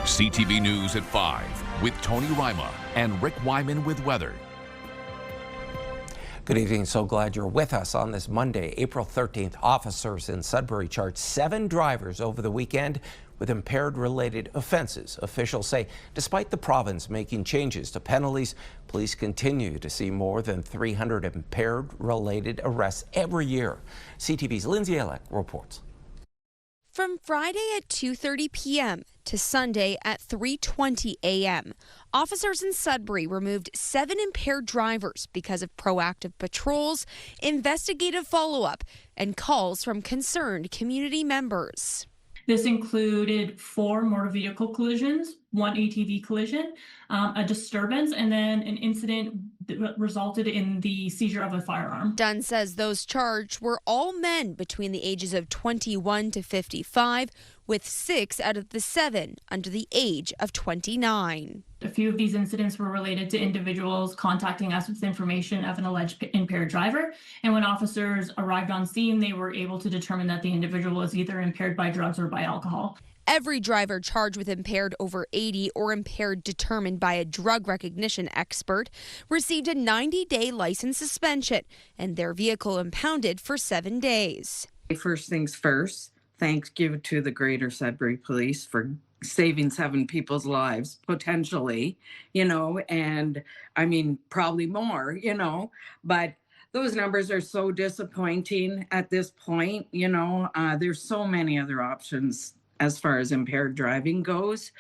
CTV News at 5 with Tony Ryma and Rick Wyman with weather. Good evening. So glad you're with us on this Monday, April 13th. Officers in Sudbury charged 7 drivers over the weekend with impaired-related offenses. Officials say despite the province making changes to penalties, police continue to see more than 300 impaired-related arrests every year. CTV's Lindsay Ellick reports. From Friday at 2:30 p.m. to Sunday at 3:20 a.m., officers in Sudbury removed 7 impaired drivers because of proactive patrols, investigative follow-up, and calls from concerned community members. This included 4 motor vehicle collisions, 1 ATV collision, a disturbance, and then an incident that resulted in the seizure of a firearm. Dunn says those charged were all men between the ages of 21 to 55, with 6 out of the 7 under the age of 29. A few of these incidents were related to individuals contacting us with information of an alleged impaired driver. And when officers arrived on scene, they were able to determine that the individual was either impaired by drugs or by alcohol. Every driver charged with impaired over 80 or impaired determined by a drug recognition expert received a 90-day license suspension and their vehicle impounded for 7 days. First things first, thanks give to the Greater Sudbury Police for saving 7 people's lives, potentially, and I mean, probably more, but those numbers are so disappointing at this point, there's so many other options as far as impaired driving goes.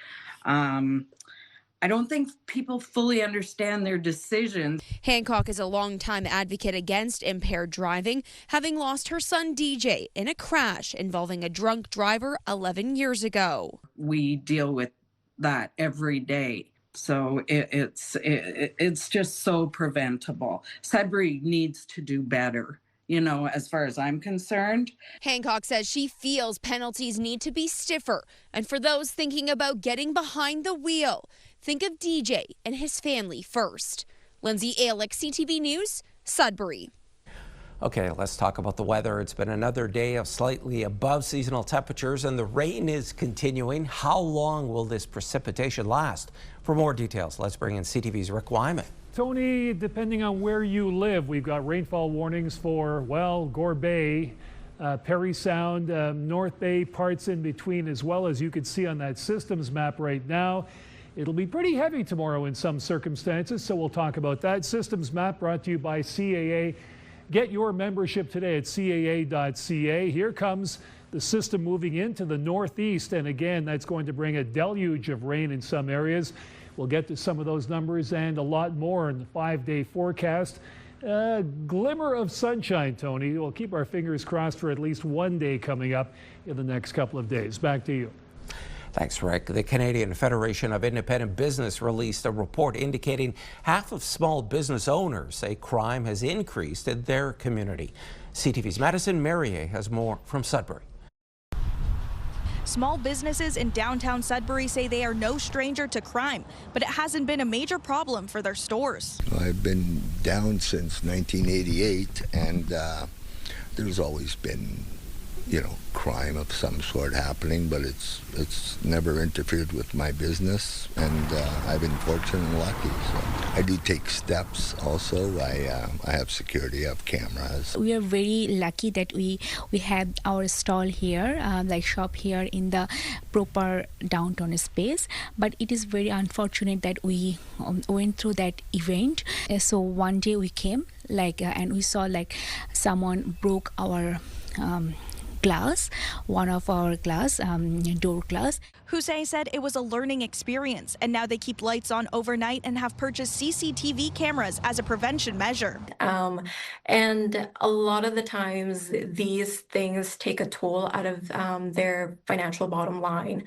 I don't think people fully understand their decisions. Hancock is a longtime advocate against impaired driving, having lost her son DJ in a crash involving a drunk driver 11 years ago. We deal with that every day. So it's just so preventable. Sudbury needs to do better, as far as I'm concerned. Hancock says she feels penalties need to be stiffer. And for those thinking about getting behind the wheel, think of DJ and his family first. Lindsay Ellick, CTV News, Sudbury. Okay, let's talk about the weather. It's been another day of slightly above seasonal temperatures and the rain is continuing. How long will this precipitation last? For more details, let's bring in CTV's Rick Wyman. Tony, depending on where you live, we've got rainfall warnings for, Gore Bay, Perry Sound, North Bay, parts in between, as well as you can see on that systems map right now. It'll be pretty heavy tomorrow in some circumstances, so we'll talk about that. Systems map brought to you by CAA. Get your membership today at caa.ca. Here comes the system moving into the northeast, and again, that's going to bring a deluge of rain in some areas. We'll get to some of those numbers and a lot more in the 5-day forecast. Glimmer of sunshine, Tony. We'll keep our fingers crossed for at least one day coming up in the next couple of days. Back to you. Thanks, Rick. The Canadian Federation of Independent Business released a report indicating half of small business owners say crime has increased in their community. CTV's Madison Merrier has more from Sudbury. Small businesses in downtown Sudbury say they are no stranger to crime, but it hasn't been a major problem for their stores. I've been down since 1988, and there's always been, crime of some sort happening, but it's never interfered with my business, and I've been fortunate and lucky. So I do take steps also. I have security, I have cameras. We are very lucky that we have our stall here, like shop here in the proper downtown space, but it is very unfortunate that we went through that event. So one day we came and we saw someone broke our glass, one of our glass, door glass. Hussein said it was a learning experience, and now they keep lights on overnight and have purchased CCTV cameras as a prevention measure. And a lot of the times these things take a toll out of their financial bottom line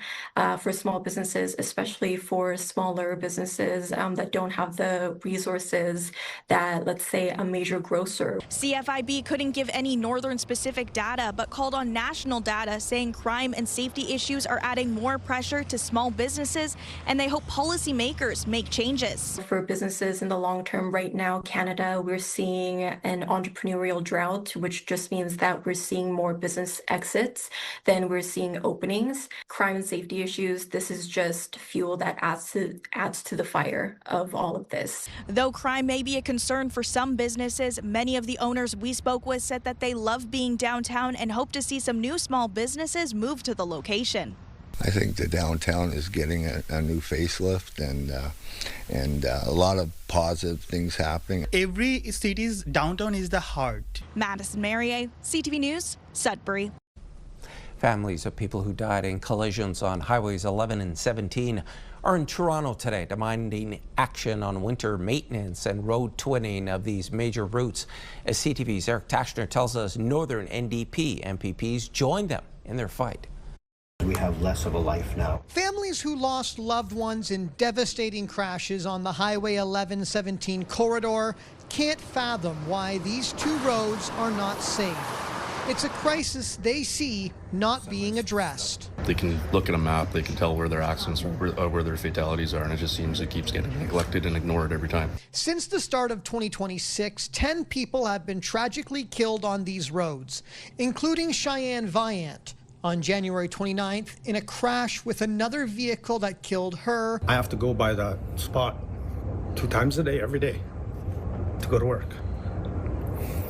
for small businesses, especially for smaller businesses that don't have the resources that, let's say, a major grocer. CFIB couldn't give any northern specific data, but called on national data saying crime and safety issues are adding more pressure to small businesses, and they hope policymakers make changes. For businesses in the long term right now, Canada, we're seeing an entrepreneurial drought, which just means that we're seeing more business exits than we're seeing openings. Crime and safety issues, this is just fuel that adds to the fire of all of this. Though crime may be a concern for some businesses, many of the owners we spoke with said that they love being downtown and hope to see some new small businesses move to the location. I think the downtown is getting a new facelift and a lot of positive things happening. Every city's downtown is the heart. Madison Marier, CTV News, Sudbury. Families of people who died in collisions on highways 11 and 17 are in Toronto today, demanding action on winter maintenance and road twinning of these major routes. As CTV's Eric Tashner tells us, Northern NDP MPPs joined them in their fight. We have less of a life now. Families who lost loved ones in devastating crashes on the Highway 11-17 corridor can't fathom why these two roads are not safe. It's a crisis they see not being addressed. They can look at a map, they can tell where their accidents are, where their fatalities are, and it just seems it keeps getting neglected and ignored every time. Since the start of 2026, 10 people have been tragically killed on these roads, including Cheyenne Viant on January 29th in a crash with another vehicle that killed her. I have to go by that spot 2 times a day, every day, to go to work.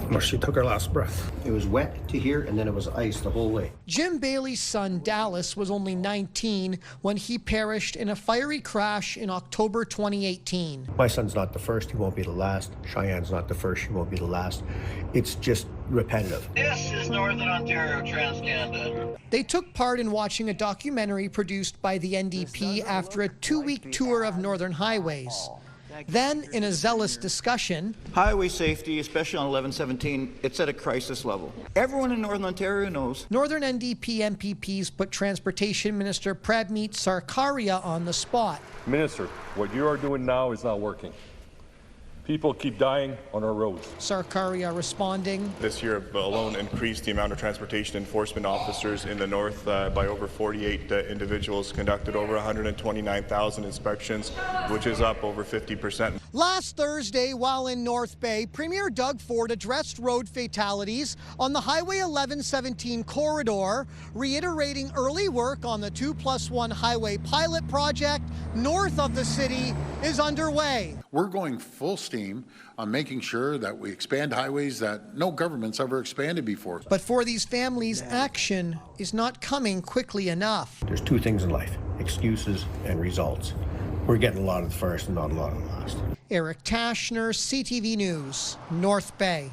Where she took her last breath. It was wet to here, and then it was ice the whole way. Jim Bailey's son Dallas was only 19 when he perished in a fiery crash in October 2018. My son's not the first, he won't be the last. Cheyenne's not the first, she won't be the last. It's just repetitive. This is Northern Ontario Trans-Canada. They took part in watching a documentary produced by the NDP after a 2-week tour of Northern highways. Then, in a zealous discussion, highway safety, especially on 1117, it's at a crisis level. Everyone in Northern Ontario knows. Northern NDP MPPs put Transportation Minister Prabmeet Sarkaria on the spot. Minister, what you are doing now is not working. People keep dying on our roads. Sarkaria responding. This year alone increased the amount of transportation enforcement officers in the north by over 48 individuals, conducted over 129,000 inspections, which is up over 50%. Last Thursday, while in North Bay, Premier Doug Ford addressed road fatalities on the Highway 11-17 corridor, reiterating early work on the 2+1 highway pilot project north of the city is underway. We're going full steam on making sure that we expand highways that no government's ever expanded before. But for these families, action is not coming quickly enough. There's 2 things in life, excuses and results. We're getting a lot of the first and not a lot of the last. Eric Tashner, CTV News, North Bay.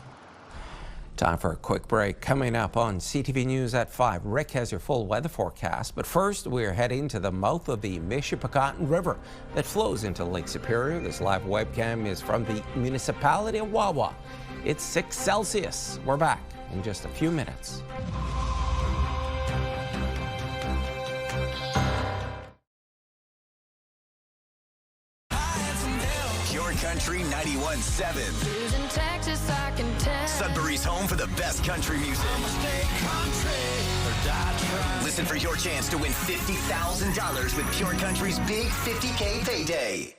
Time for a quick break. Coming up on CTV News at 5, Rick has your full weather forecast. But first, we're heading to the mouth of the Michipicoten River that flows into Lake Superior. This live webcam is from the municipality of Wawa. It's 6 Celsius. We're back in just a few minutes. Country 91.7. Texas, I can tell. Sudbury's home for the best country music. Listen for your chance to win $50,000 with Pure Country's big $50K payday.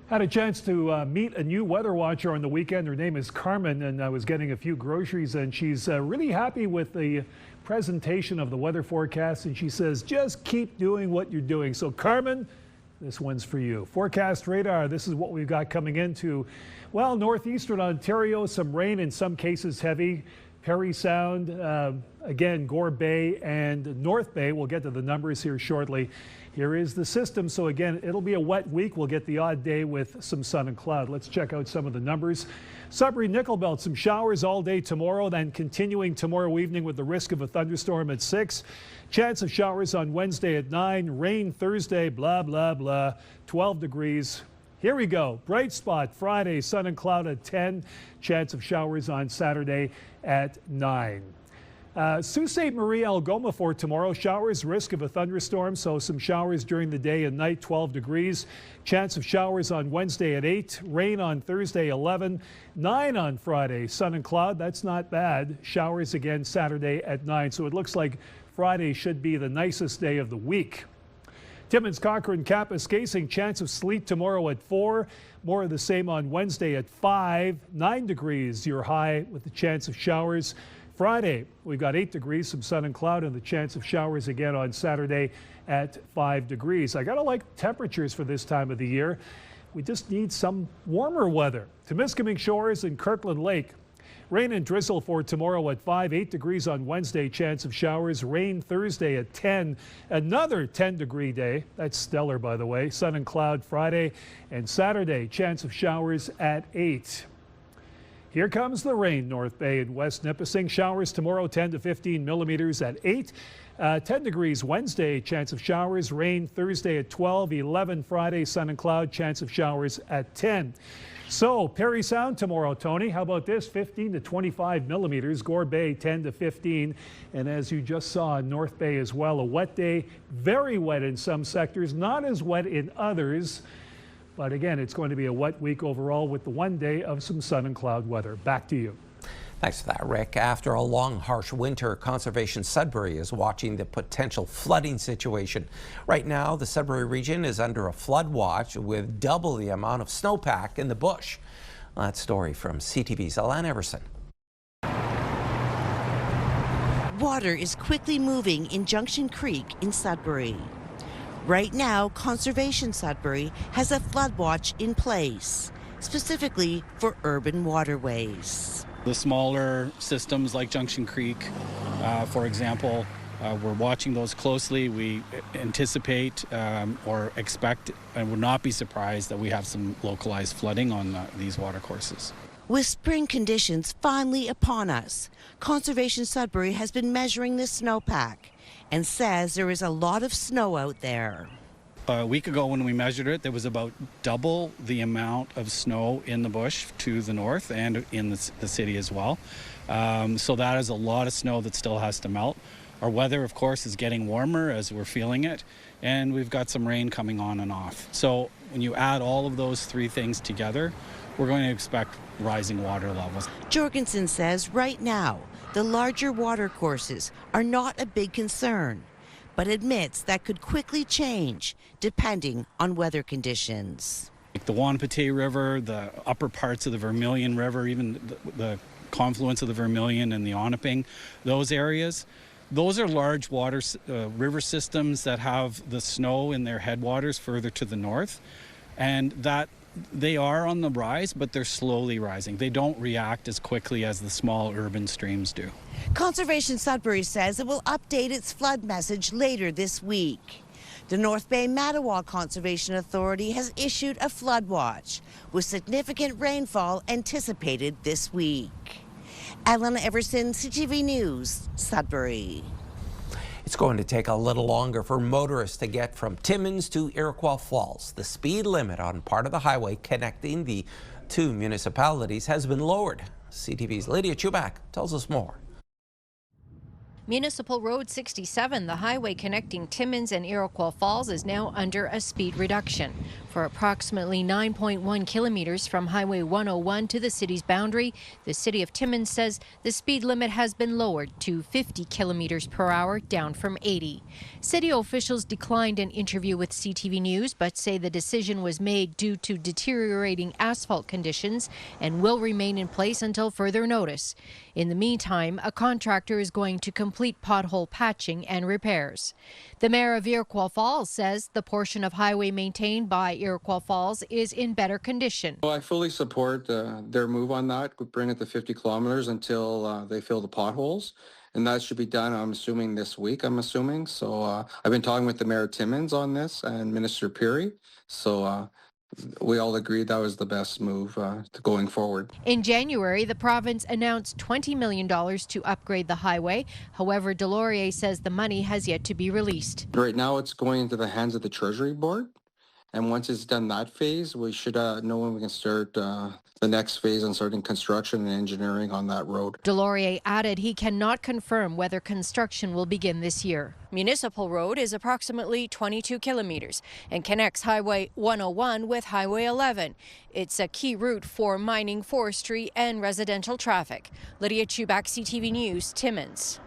Had a chance to meet a new weather watcher on the weekend. Her name is Carmen, and I was getting a few groceries, and she's really happy with the presentation of the weather forecast, and she says, just keep doing what you're doing. So Carmen, this one's for you. Forecast radar, this is what we've got coming into, well, northeastern Ontario, some rain, in some cases heavy. Parry Sound, again, Gore Bay and North Bay. We'll get to the numbers here shortly. Here is the system. So again, it'll be a wet week. We'll get the odd day with some sun and cloud. Let's check out some of the numbers. Sudbury Nickel Belt, some showers all day tomorrow, then continuing tomorrow evening with the risk of a thunderstorm at 6. Chance of showers on Wednesday at 9. Rain Thursday, blah, blah, blah. 12 degrees. Here we go. Bright spot Friday, sun and cloud at 10. Chance of showers on Saturday at 9. Sault Ste. Marie, Algoma for tomorrow. Showers, risk of a thunderstorm, so some showers during the day and night, 12 degrees. Chance of showers on Wednesday at 8. Rain on Thursday, 11. 9 on Friday. Sun and cloud, that's not bad. Showers again Saturday at 9. So it looks like Friday should be the nicest day of the week. Timmins, Cochrane, Kapuskasing, chance of sleet tomorrow at 4. More of the same on Wednesday at 5. 9 degrees your high with the chance of showers. Friday, we've got 8 degrees, some sun and cloud, and the chance of showers again on Saturday at 5 degrees. I gotta like temperatures for this time of the year. We just need some warmer weather. Temiskaming Shores and Kirkland Lake. Rain and drizzle for tomorrow at 5, 8 degrees on Wednesday, chance of showers. Rain Thursday at 10, another 10-degree day. That's stellar, by the way. Sun and cloud Friday and Saturday, chance of showers at 8. Here comes the rain, North Bay and West Nipissing. Showers tomorrow, 10 to 15 millimeters at 8. 10 degrees Wednesday, chance of showers. Rain Thursday at 12. 11 Friday, sun and cloud, chance of showers at 10. So, Parry Sound tomorrow, Tony. How about this? 15 to 25 millimeters. Gore Bay, 10 to 15. And as you just saw in North Bay as well, a wet day. Very wet in some sectors, not as wet in others. But again, it's going to be a wet week overall with the one day of some sun and cloud weather. Back to you. Thanks for that, Rick. After a long, harsh winter, Conservation Sudbury is watching the potential flooding situation. Right now, the Sudbury region is under a flood watch with double the amount of snowpack in the bush. That story from CTV's Alan Everson. Water is quickly moving in Junction Creek in Sudbury. Right now, Conservation Sudbury has a flood watch in place, specifically for urban waterways. The smaller systems like Junction Creek, for example, we're watching those closely. We anticipate or expect and would not be surprised that we have some localized flooding on these watercourses. With spring conditions finally upon us, Conservation Sudbury has been measuring the snowpack and says there is a lot of snow out there. A week ago when we measured it, there was about double the amount of snow in the bush to the north and in the city as well. So that is a lot of snow that still has to melt. Our weather, of course, is getting warmer as we're feeling it, and we've got some rain coming on and off. So when you add all of those three things together, we're going to expect rising water levels. Jorgensen says right now, the larger watercourses are not a big concern, but admits that could quickly change depending on weather conditions. Like the Wanapitei River, the upper parts of the Vermilion River, even the confluence of the Vermilion and the Onaping, those areas, those are large river systems that have the snow in their headwaters further to the north, and that they are on the rise, but they're slowly rising. They don't react as quickly as the small urban streams do. Conservation Sudbury says it will update its flood message later this week. The North Bay Mattawa Conservation Authority has issued a flood watch with significant rainfall anticipated this week. Ellen Everson, CTV News, Sudbury. It's going to take a little longer for motorists to get from Timmins to Iroquois Falls. The speed limit on part of the highway connecting the two municipalities has been lowered. CTV's Lydia Chubak tells us more. Municipal Road 67, the highway connecting Timmins and Iroquois Falls, is now under a speed reduction. For approximately 9.1 kilometers from Highway 101 to the city's boundary, the city of Timmins says the speed limit has been lowered to 50 kilometers per hour, down from 80. City officials declined an interview with CTV News, but say the decision was made due to deteriorating asphalt conditions and will remain in place until further notice. In the meantime, a contractor is going to complete pothole patching and repairs. The mayor of Iroquois Falls says the portion of highway maintained by Iroquois Falls is in better condition. Well, I fully support their move on that. We bring it to 50 kilometers until they fill the potholes. And that should be done, I'm assuming, this week, So I've been talking with the mayor of Timmins on this and Minister Peary. So we all agreed that was the best move to going forward. In January, the province announced $20 million to upgrade the highway. However, Delorier says the money has yet to be released. Right now, it's going into the hands of the Treasury Board. And once it's done that phase, we should know when we can start the next phase and starting construction and engineering on that road. Delorier added he cannot confirm whether construction will begin this year. Municipal Road is approximately 22 kilometers and connects Highway 101 with Highway 11. It's a key route for mining, forestry, and residential traffic. Lydia Chubak, CTV News, Timmins.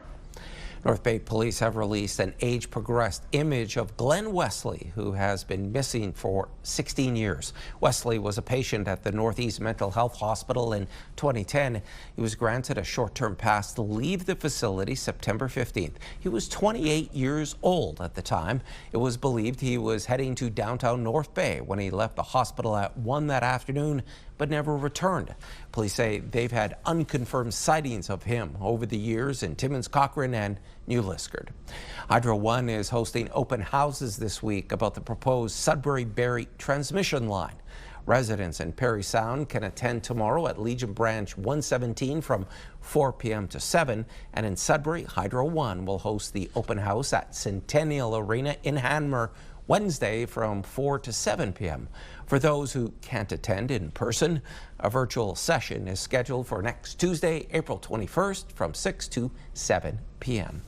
North Bay Police have released an age-progressed image of Glenn Wesley, who has been missing for 16 years. Wesley was a patient at the Northeast Mental Health Hospital in 2010. He was granted a short-term pass to leave the facility September 15th. He was 28 years old at the time. It was believed he was heading to downtown North Bay when he left the hospital at 1 that afternoon, but never returned. Police say they've had unconfirmed sightings of him over the years in Timmins, Cochrane, and New Liskeard. Hydro One is hosting open houses this week about the proposed Sudbury-Barrie transmission line. Residents in Parry Sound can attend tomorrow at Legion Branch 117 from 4 p.m. to 7, and in Sudbury, Hydro One will host the open house at Centennial Arena in Hanmer Wednesday from 4 to 7 p.m. For those who can't attend in person, a virtual session is scheduled for next Tuesday, April 21st from 6 to 7 p.m.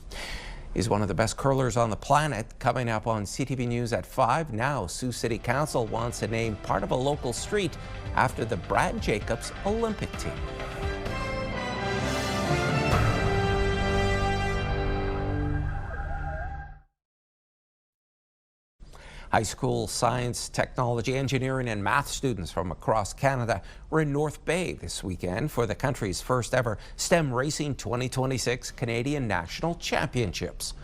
He's one of the best curlers on the planet. Coming up on CTV News at 5. Now, Sioux City Council wants to name part of a local street after the Brad Jacobs Olympic team. High school science, technology, engineering, and math students from across Canada were in North Bay this weekend for the country's first ever STEM Racing 2026 Canadian National Championships.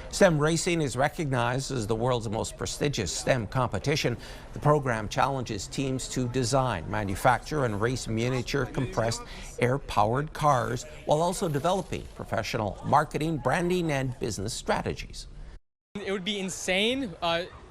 STEM Racing is recognized as the world's most prestigious STEM competition. The program challenges teams to design, manufacture, and race miniature compressed air-powered cars while also developing professional marketing, branding, and business strategies. It would be insane,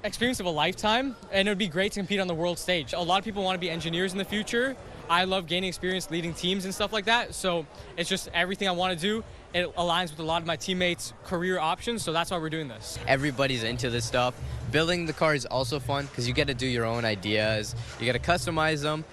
experience of a lifetime, and it would be great to compete on the world stage. A lot of people want to be engineers in the future. I love gaining experience leading teams and stuff like that, so it's just everything I want to do. It aligns with a lot of my teammates' career options, so that's why we're doing this. Everybody's into this stuff. Building the car is also fun because you get to do your own ideas, you get to customize them,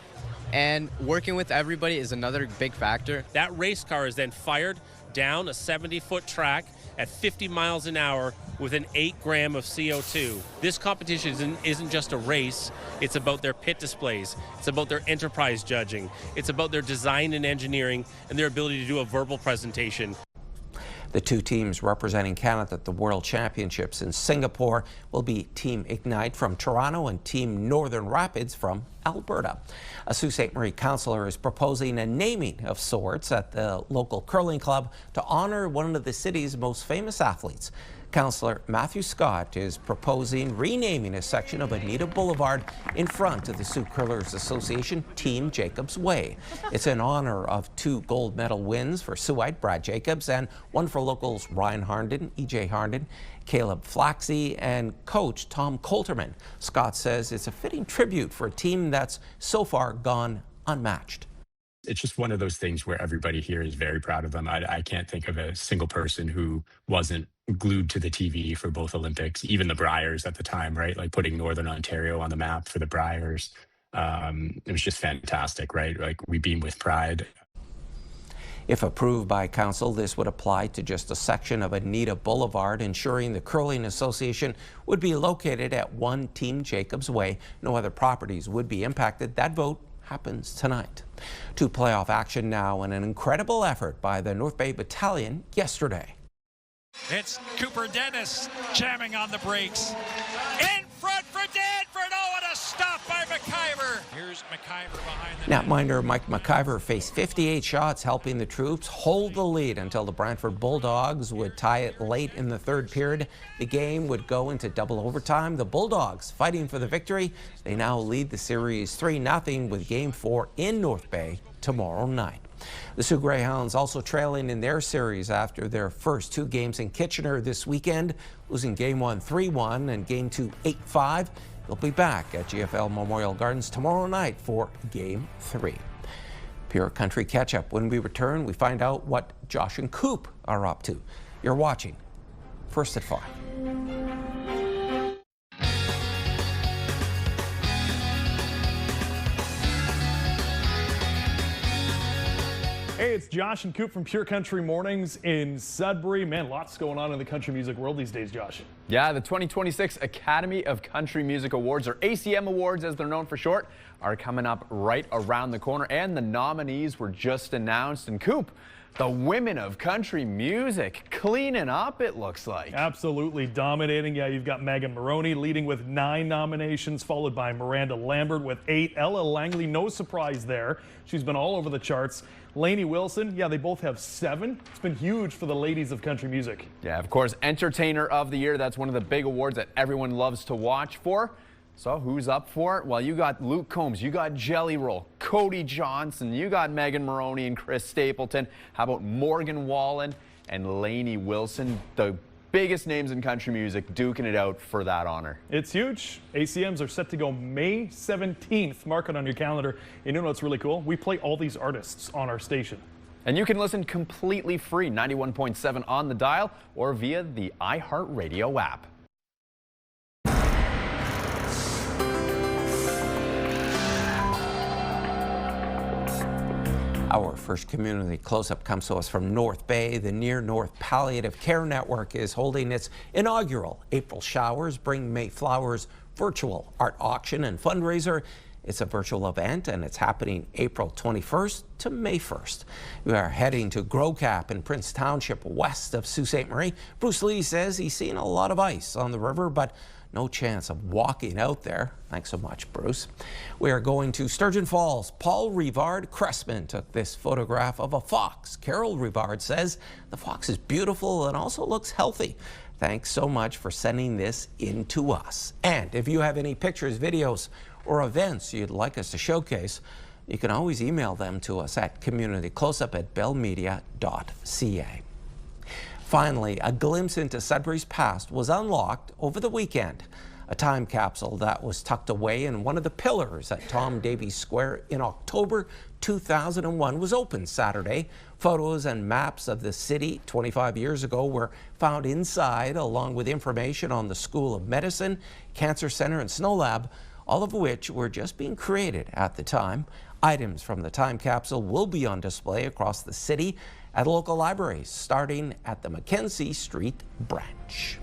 and working with everybody is another big factor. That race car is then fired down a 70-foot track at 50 miles an hour with an 8 gram of CO2. This competition isn't just a race, it's about their pit displays, it's about their enterprise judging, it's about their design and engineering and their ability to do a verbal presentation. The two teams representing Canada at the World Championships in Singapore will be Team Ignite from Toronto and Team Northern Rapids from Alberta. A Sault Ste. Marie councillor is proposing a naming of sorts at the local curling club to honor one of the city's most famous athletes. Councillor Matthew Scott is proposing renaming a section of Anita Boulevard in front of the Sioux Curlers Association Team Jacobs Way. It's in honor of 2 gold medal wins for Siouxite Brad Jacobs and one for locals Ryan Harnden, EJ Harnden, Caleb Flaxey, and coach Tom Coulterman. Scott says it's a fitting tribute for a team that's so far gone unmatched. It's just one of those things where everybody here is very proud of them. I can't think of a single person who wasn't glued to the TV for both Olympics, even the Briars at the time, right? Like putting Northern Ontario on the map for the Briars. It was just fantastic, right? Like we beam with pride. If approved by council, this would apply to just a section of Anita Boulevard, ensuring the Curling Association would be located at 1 Team Jacobs Way. No other properties would be impacted. That vote happens tonight. To playoff action now, and an incredible effort by the North Bay Battalion yesterday. It's Cooper Dennis jamming on the brakes. In front for Danford. Oh, and a stop by McIver. Here's McIver behind the net. Netminder Mike McIver faced 58 shots, helping the troops hold the lead until the Brantford Bulldogs would tie it late in the 3rd period. The game would go into double overtime. The Bulldogs fighting for the victory. They now lead the series 3-0 with Game 4 in North Bay tomorrow night. The Sioux Greyhounds also trailing in their series after their first 2 games in Kitchener this weekend, losing Game 1 3-1 and Game 2 8-5. They'll be back at GFL Memorial Gardens tomorrow night for Game 3. Pure Country Catch-Up. When we return, we find out what Josh and Coop are up to. You're watching First at 5. Hey, it's Josh and Coop from Pure Country Mornings in Sudbury. Man, lots going on in the country music world these days, Josh. Yeah, the 2026 Academy of Country Music Awards, or ACM Awards as they're known for short, are coming up right around the corner, and the nominees were just announced. And Coop, the women of country music cleaning up, it looks like. Absolutely dominating. Yeah, you've got Megan Moroney leading with 9 nominations, followed by Miranda Lambert with 8. Ella Langley, no surprise there. She's been all over the charts. Lainey Wilson, yeah, they both have 7. It's been huge for the ladies of country music. Yeah, of course, Entertainer of the Year. That's one of the big awards that everyone loves to watch for. So who's up for it? Well, you got Luke Combs, you got Jelly Roll, Cody Johnson, you got Megan Moroney and Chris Stapleton. How about Morgan Wallen and Lainey Wilson? The biggest names in country music duking it out for that honor. It's huge. ACMs are set to go May 17th. Mark it on your calendar. You know what's really cool? We play all these artists on our station. And you can listen completely free, 91.7 on the dial or via the iHeartRadio app. Our first community close-up comes to us from North Bay. The Near North Palliative Care Network is holding its inaugural April Showers Bring May Flowers virtual art auction and fundraiser. It's a virtual event and it's happening April 21st to May 1st. We are heading to Grocap in Prince Township west of Sault Ste. Marie. Bruce Lee says he's seen a lot of ice on the river, but no chance of walking out there. Thanks so much, Bruce. We are going to Sturgeon Falls. Paul Rivard Cressman took this photograph of a fox. Carol Rivard says the fox is beautiful and also looks healthy. Thanks so much for sending this in to us. And if you have any pictures, videos, or events you'd like us to showcase, you can always email them to us at communitycloseup@bellmedia.ca. Finally, a glimpse into Sudbury's past was unlocked over the weekend. A time capsule that was tucked away in one of the pillars at Tom Davies Square in October 2001 was opened Saturday. Photos and maps of the city 25 years ago were found inside, along with information on the School of Medicine, Cancer Center, and Snow Lab, all of which were just being created at the time. Items from the time capsule will be on display across the city at local libraries, starting at the Mackenzie Street branch.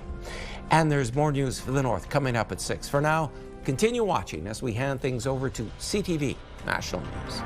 And there's more news for the North coming up at 6. For now, continue watching as we hand things over to CTV National News.